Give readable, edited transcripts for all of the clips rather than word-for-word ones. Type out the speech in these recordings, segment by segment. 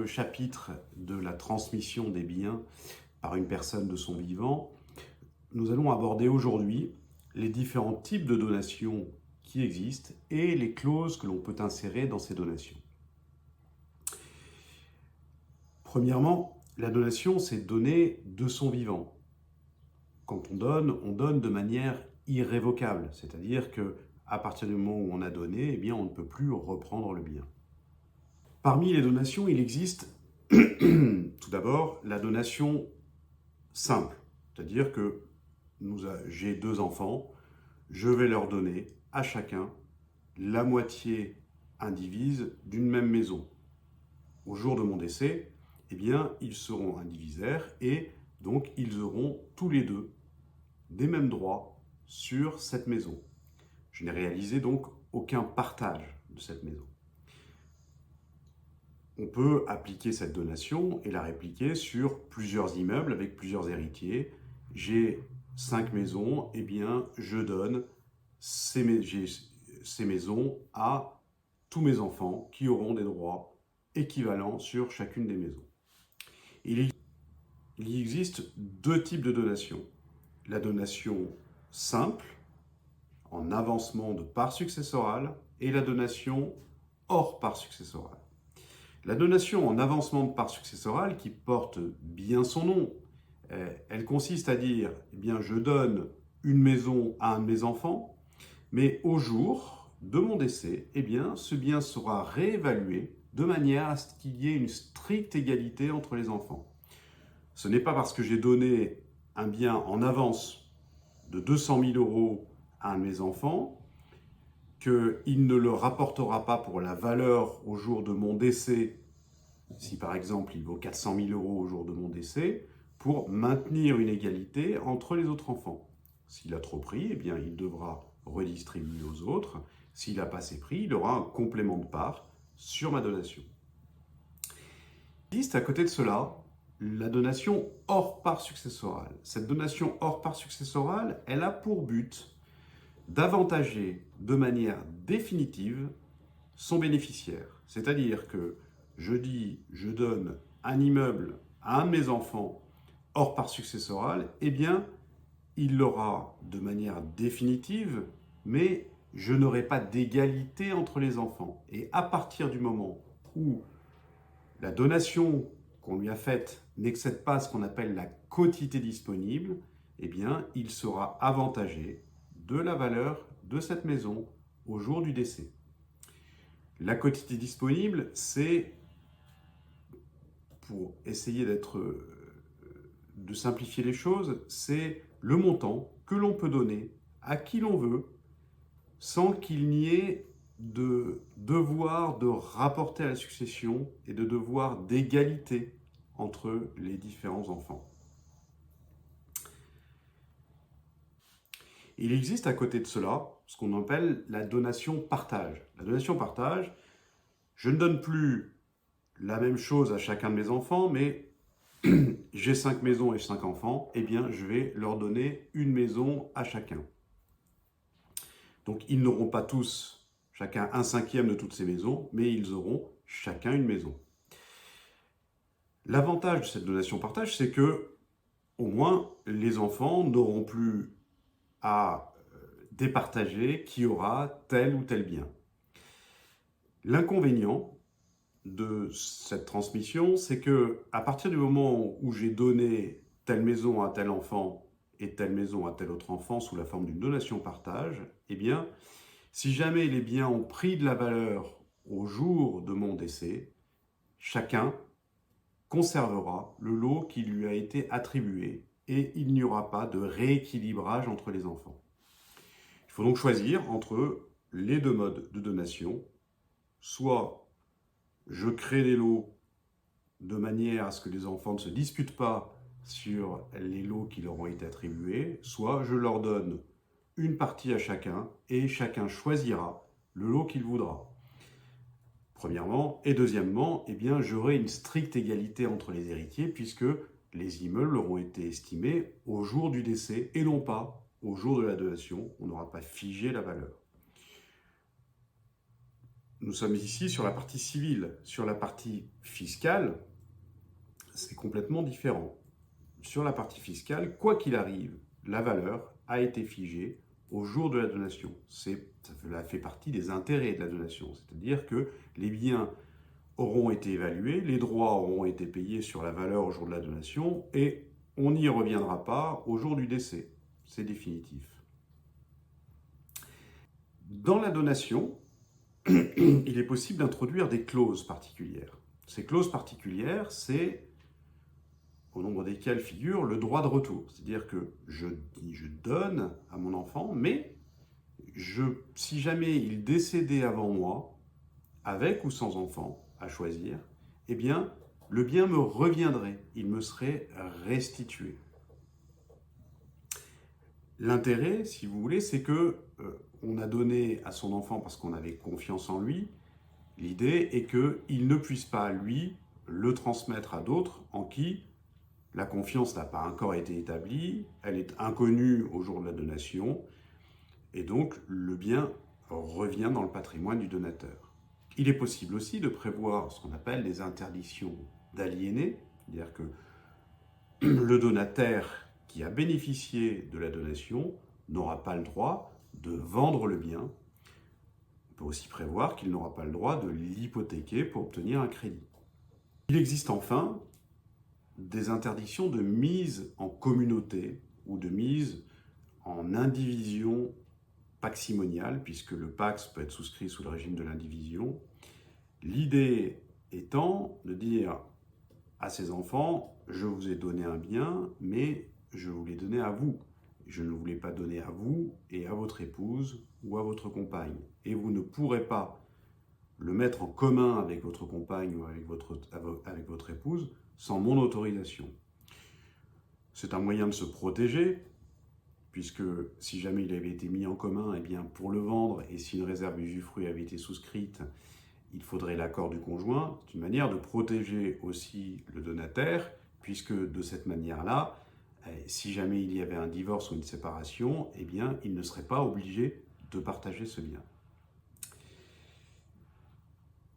chapitre de la transmission des biens par une personne de son vivant, nous allons aborder aujourd'hui les différents types de donations qui existent et les clauses que l'on peut insérer dans ces donations. Premièrement, la donation, c'est donner de son vivant. Quand on donne de manière irrévocable, c'est-à-dire qu'à partir du moment où on a donné, eh bien, on ne peut plus reprendre le bien. Parmi les donations, il existe tout d'abord la donation simple, c'est-à-dire que j'ai 2 enfants, je vais leur donner à chacun la moitié indivise d'une même maison. Au jour de mon décès, eh bien, ils seront indivisaires et donc ils auront tous les deux des mêmes droits sur cette maison. Je n'ai réalisé donc aucun partage de cette maison. On peut appliquer cette donation et la répliquer sur plusieurs immeubles avec plusieurs héritiers. J'ai 5 maisons, eh bien, je donne ces maisons à tous mes enfants qui auront des droits équivalents sur chacune des maisons. Il y existe 2 types de donations. La donation simple, en avancement de part successorale, et la donation hors part successorale. La donation en avancement de part successorale, qui porte bien son nom, elle consiste à dire, eh bien, je donne une maison à un de mes enfants, mais au jour de mon décès, eh bien, ce bien sera réévalué de manière à ce qu'il y ait une stricte égalité entre les enfants. Ce n'est pas parce que j'ai donné un bien en avance de 200 000 € à un de mes enfants qu'il ne le rapportera pas pour la valeur au jour de mon décès, si par exemple il vaut 400 000 € au jour de mon décès, pour maintenir une égalité entre les autres enfants. S'il a trop pris, eh bien, il devra redistribuer aux autres. S'il n'a pas assez pris, il aura un complément de part sur ma donation. Il existe à côté de cela la donation hors part successorale. Cette donation hors part successorale, elle a pour but d'avantager de manière définitive son bénéficiaire. C'est-à-dire que je donne un immeuble à un de mes enfants hors part successorale, eh bien, il l'aura de manière définitive, mais je n'aurai pas d'égalité entre les enfants. Et à partir du moment où la donation qu'on lui a faite n'excède pas ce qu'on appelle la quotité disponible, eh bien, il sera avantagé de la valeur de cette maison au jour du décès. La quotité disponible, c'est, pour essayer de simplifier les choses, c'est le montant que l'on peut donner à qui l'on veut sans qu'il n'y ait de devoir de rapporter à la succession et de devoir d'égalité entre les différents enfants. Il existe à côté de cela ce qu'on appelle la donation partage. La donation partage, je ne donne plus la même chose à chacun de mes enfants, mais j'ai 5 maisons et 5 enfants, eh bien je vais leur donner une maison à chacun. Donc ils n'auront pas tous chacun 1/5 de toutes ces maisons, mais ils auront chacun une maison. L'avantage de cette donation partage, c'est que au moins les enfants n'auront plus à départager qui aura tel ou tel bien. L'inconvénient de cette transmission, c'est que à partir du moment où j'ai donné telle maison à tel enfant et telle maison à tel autre enfant sous la forme d'une donation partage, eh bien, si jamais les biens ont pris de la valeur au jour de mon décès, chacun conservera le lot qui lui a été attribué et il n'y aura pas de rééquilibrage entre les enfants. Il faut donc choisir entre les 2 modes de donation. Soit je crée des lots de manière à ce que les enfants ne se disputent pas sur les lots qui leur ont été attribués, soit je leur donne une partie à chacun et chacun choisira le lot qu'il voudra. Premièrement, et deuxièmement, eh bien, j'aurai une stricte égalité entre les héritiers puisque les immeubles auront été estimés au jour du décès et non pas au jour de la donation. On n'aura pas figé la valeur. nous sommes ici sur la partie civile. Sur la partie fiscale, c'est complètement différent. Sur la partie fiscale, quoi qu'il arrive, la valeur a été figée au jour de la donation. Ça fait partie des intérêts de la donation. C'est-à-dire que les biens auront été évalués, les droits auront été payés sur la valeur au jour de la donation et on n'y reviendra pas au jour du décès. C'est définitif. Dans la donation, il est possible d'introduire des clauses particulières. Ces clauses particulières, c'est au nombre desquelles figure le droit de retour. C'est-à-dire que je donne à mon enfant, mais si jamais il décédait avant moi, avec ou sans enfant, à choisir, eh bien, le bien me reviendrait, il me serait restitué. L'intérêt, si vous voulez, c'est que on a donné à son enfant parce qu'on avait confiance en lui. L'idée est qu'il ne puisse pas, lui, le transmettre à d'autres en qui la confiance n'a pas encore été établie, elle est inconnue au jour de la donation, et donc le bien revient dans le patrimoine du donateur. Il est possible aussi de prévoir ce qu'on appelle des interdictions d'aliéner, c'est-à-dire que le donataire qui a bénéficié de la donation n'aura pas le droit de vendre le bien. On peut aussi prévoir qu'il n'aura pas le droit de l'hypothéquer pour obtenir un crédit. Il existe enfin des interdictions de mise en communauté ou de mise en indivision paximoniale, puisque le pax peut être souscrit sous le régime de l'indivision. L'idée étant de dire à ses enfants, je vous ai donné un bien, mais je vous l'ai donné à vous. Je ne vous l'ai pas donné à vous et à votre épouse ou à votre compagne. Et vous ne pourrez pas le mettre en commun avec votre compagne ou avec votre épouse sans mon autorisation. C'est un moyen de se protéger, puisque si jamais il avait été mis en commun, eh bien pour le vendre, et si une réserve d'usufruit avait été souscrite, il faudrait l'accord du conjoint. C'est une manière de protéger aussi le donataire, puisque de cette manière-là, si jamais il y avait un divorce ou une séparation, eh bien il ne serait pas obligé de partager ce bien.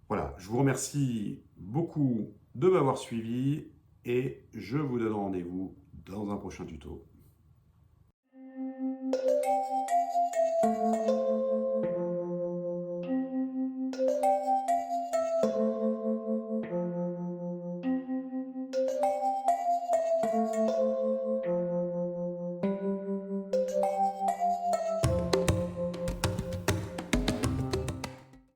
Voilà, je vous remercie beaucoup de m'avoir suivi et je vous donne rendez-vous dans un prochain tuto.